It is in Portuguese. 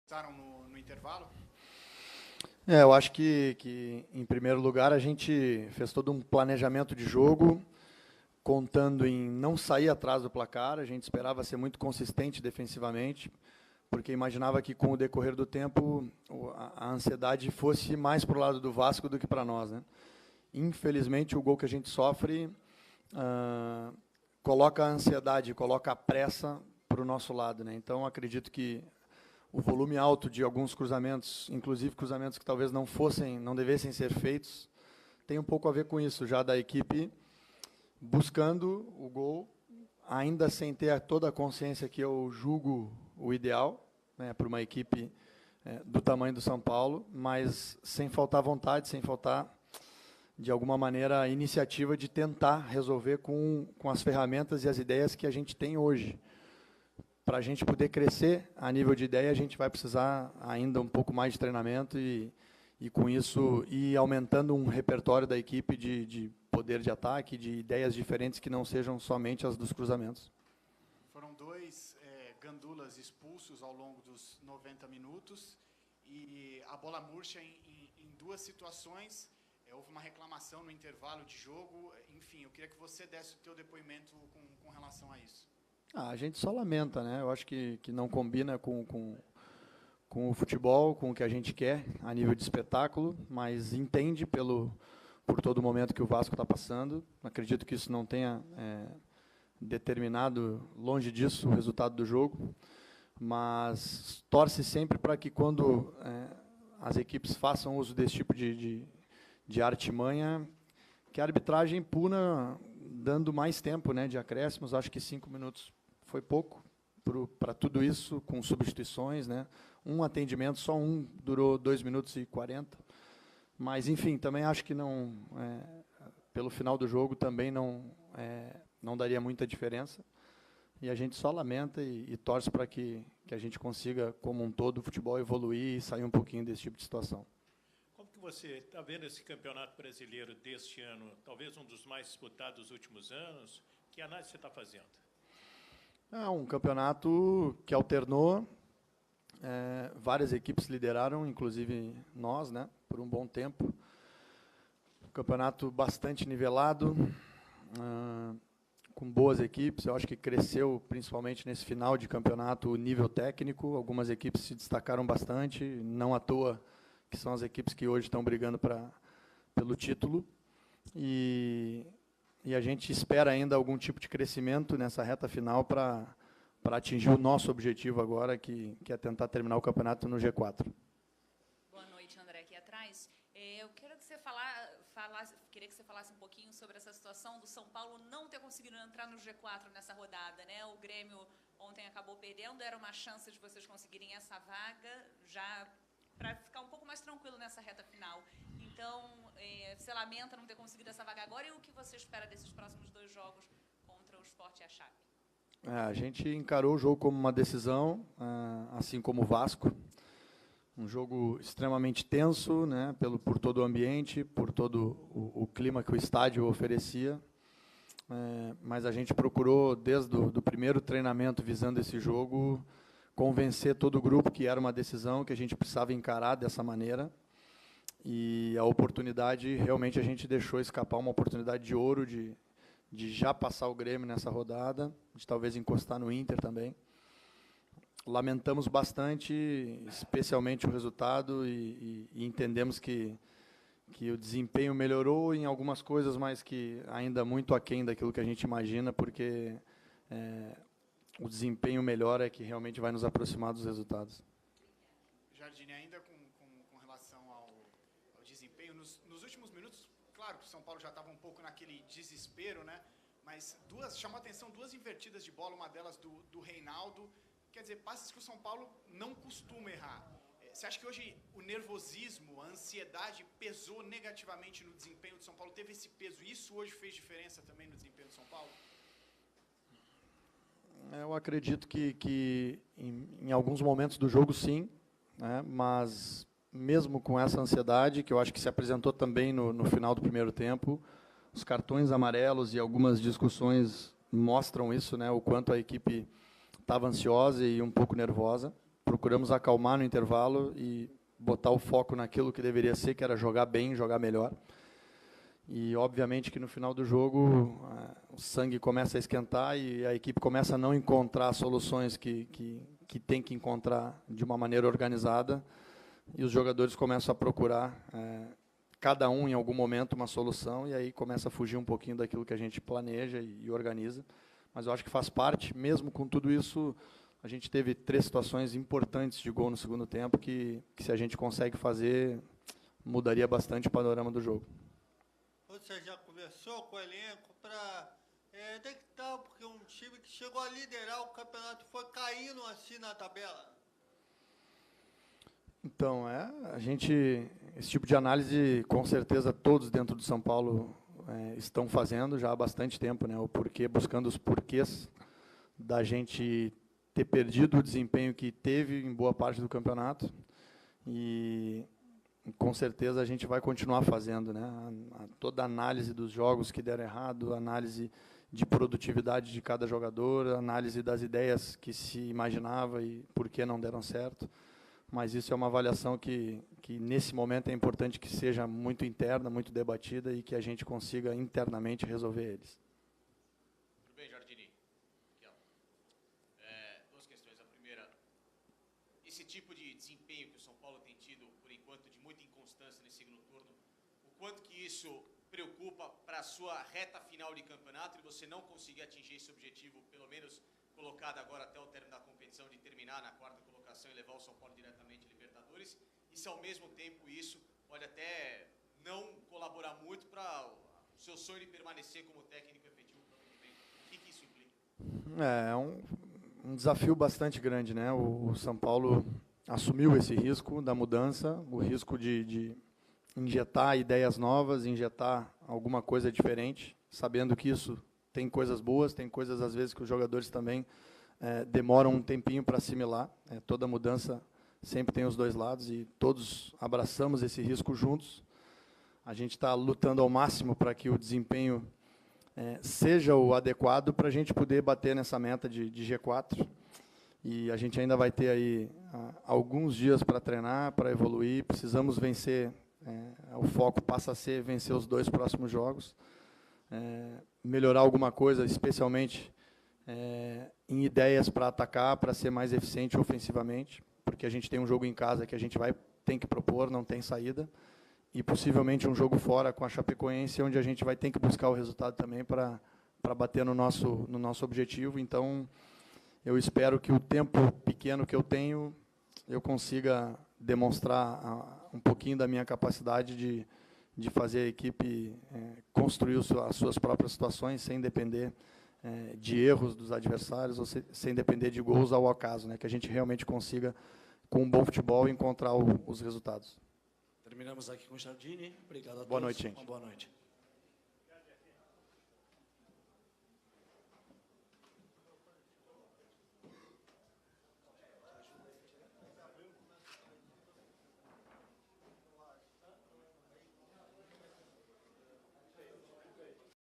Passaram no intervalo? Eu acho que, em primeiro lugar, a gente fez todo um planejamento de jogo, contando em não sair atrás do placar. A gente esperava ser muito consistente defensivamente, porque imaginava que, com o decorrer do tempo, a ansiedade fosse mais para o lado do Vasco do que para nós, né? Infelizmente, o gol que a gente sofre coloca a ansiedade, coloca a pressa para o nosso lado, né? Então, acredito que o volume alto de alguns cruzamentos, inclusive cruzamentos que talvez não devessem ser feitos, tem um pouco a ver com isso, já da equipe buscando o gol, ainda sem ter toda a consciência que eu julgo o ideal, né, para uma equipe do tamanho do São Paulo, mas sem faltar vontade, sem faltar, de alguma maneira, a iniciativa de tentar resolver com as ferramentas e as ideias que a gente tem hoje. Para a gente poder crescer a nível de ideia, a gente vai precisar ainda um pouco mais de treinamento e com isso, ir aumentando um repertório da equipe de poder de ataque, de ideias diferentes que não sejam somente as dos cruzamentos. Foram dois gandulas expulsos ao longo dos 90 minutos e a bola murcha em duas situações. Houve uma reclamação no intervalo de jogo. Enfim, eu queria que você desse o teu depoimento com relação a isso. A gente só lamenta, né? Eu acho que não combina com o futebol, com o que a gente quer a nível de espetáculo, mas entende por todo o momento que o Vasco está passando. Acredito que isso não tenha determinado, longe disso, o resultado do jogo, mas torce sempre para que, quando as equipes façam uso desse tipo de artimanha, que a arbitragem puna dando mais tempo, né, de acréscimos. Acho que 5 minutos foi pouco para tudo isso, com substituições, né? Um atendimento, só um, durou 2 minutos e 40. Mas, enfim, também acho que não, pelo final do jogo, também não daria muita diferença. E a gente só lamenta e torce para que a gente consiga, como um todo, o futebol evoluir e sair um pouquinho desse tipo de situação. Como que você está vendo esse campeonato brasileiro deste ano, talvez um dos mais disputados dos últimos anos? Que análise você está fazendo? É um campeonato que alternou, várias equipes lideraram, inclusive nós, né, por um bom tempo. Um campeonato bastante nivelado, com boas equipes. Eu acho que cresceu, principalmente nesse final de campeonato, o nível técnico. Algumas equipes se destacaram bastante, não à toa que são as equipes que hoje estão brigando pelo título. E a gente espera ainda algum tipo de crescimento nessa reta final para atingir o nosso objetivo agora, que é tentar terminar o campeonato no G4. Boa noite, André, aqui atrás. Eu queria que você falasse um pouquinho sobre essa situação do São Paulo não ter conseguido entrar no G4 nessa rodada, né? O Grêmio ontem acabou perdendo, era uma chance de vocês conseguirem essa vaga, já para ficar um pouco mais tranquilo nessa reta final. Então, você lamenta não ter conseguido essa vaga agora, e o que você espera desses próximos 2 jogos contra o Sport e a Chape? A gente encarou o jogo como uma decisão, assim como o Vasco. Um jogo extremamente tenso, né, por todo o ambiente, por todo o clima que o estádio oferecia. Mas a gente procurou, desde o primeiro treinamento visando esse jogo, convencer todo o grupo que era uma decisão, que a gente precisava encarar dessa maneira. E a oportunidade, realmente a gente deixou escapar uma oportunidade de ouro de já passar o Grêmio nessa rodada, de talvez encostar no Inter também. Lamentamos bastante, especialmente o resultado, e entendemos que o desempenho melhorou em algumas coisas, mas que ainda muito aquém daquilo que a gente imagina, porque o desempenho melhor é que realmente vai nos aproximar dos resultados. Jardine, ainda com relação ao desempenho, nos últimos minutos, claro que o São Paulo já estava um pouco naquele desespero, né? Mas chamou a atenção 2 invertidas de bola, uma delas do Reinaldo. Quer dizer, passes que o São Paulo não costuma errar. Você acha que hoje o nervosismo, a ansiedade pesou negativamente no desempenho do São Paulo? Teve esse peso? Isso hoje fez diferença também no desempenho do São Paulo? Eu acredito que em alguns momentos do jogo, sim, né, mas mesmo com essa ansiedade, que eu acho que se apresentou também no final do primeiro tempo, os cartões amarelos e algumas discussões mostram isso, né, o quanto a equipe estava ansiosa e um pouco nervosa, procuramos acalmar no intervalo e botar o foco naquilo que deveria ser, que era jogar bem, jogar melhor. E, obviamente, que no final do jogo o sangue começa a esquentar e a equipe começa a não encontrar soluções que tem que encontrar de uma maneira organizada, e os jogadores começam a procurar, cada um em algum momento, uma solução, e aí começa a fugir um pouquinho daquilo que a gente planeja e organiza. Mas eu acho que faz parte, mesmo com tudo isso, a gente teve 3 situações importantes de gol no segundo tempo, que se a gente consegue fazer, mudaria bastante o panorama do jogo. Você já conversou com o elenco para detectar, porque um time que chegou a liderar o campeonato foi caindo assim na tabela? Então, esse tipo de análise, com certeza, todos dentro do São Paulo estão fazendo já há bastante tempo, né? O porquê, buscando os porquês da gente ter perdido o desempenho que teve em boa parte do campeonato, e com certeza a gente vai continuar fazendo, né? Toda a análise dos jogos que deram errado, análise de produtividade de cada jogador, análise das ideias que se imaginava e por que não deram certo. Mas isso é uma avaliação que nesse momento é importante que seja muito interna, muito debatida e que a gente consiga internamente resolver eles. Tudo bem, Jardini? Duas questões. A primeira, esse tipo de desempenho que o São Paulo tem tido, por enquanto, de muita inconstância nesse segundo turno, o quanto que isso preocupa para a sua reta final de campeonato e você não conseguir atingir esse objetivo, pelo menos colocado agora até o término da competição, de terminar na 4ª colocação e levar o São Paulo diretamente à Libertadores, e se ao mesmo tempo isso pode até não colaborar muito para o seu sonho de permanecer como técnico efetivo para o ano que vem? O que isso implica? É um desafio bastante grande, né? O São Paulo assumiu esse risco da mudança, o risco de injetar ideias novas, injetar alguma coisa diferente, sabendo que isso tem coisas boas, tem coisas, às vezes, que os jogadores também demoram um tempinho para assimilar. Toda mudança sempre tem os 2 lados e todos abraçamos esse risco juntos. A gente está lutando ao máximo para que o desempenho seja o adequado para a gente poder bater nessa meta de G4. E a gente ainda vai ter aí alguns dias para treinar, para evoluir. Precisamos vencer, o foco passa a ser vencer os 2 próximos jogos. Melhorar alguma coisa, especialmente em ideias para atacar, para ser mais eficiente ofensivamente, porque a gente tem um jogo em casa que a gente tem que propor, não tem saída, e possivelmente um jogo fora com a Chapecoense, onde a gente vai ter que buscar o resultado também para bater no nosso objetivo. Então, eu espero que o tempo pequeno que eu tenho, eu consiga demonstrar um pouquinho da minha capacidade de fazer a equipe construir as suas próprias situações, sem depender de erros dos adversários, ou sem depender de gols ao acaso, né? Que a gente realmente consiga, com um bom futebol, encontrar os resultados. Terminamos aqui com o Jardini. Obrigado a todos. Boa noite, gente. Uma boa noite.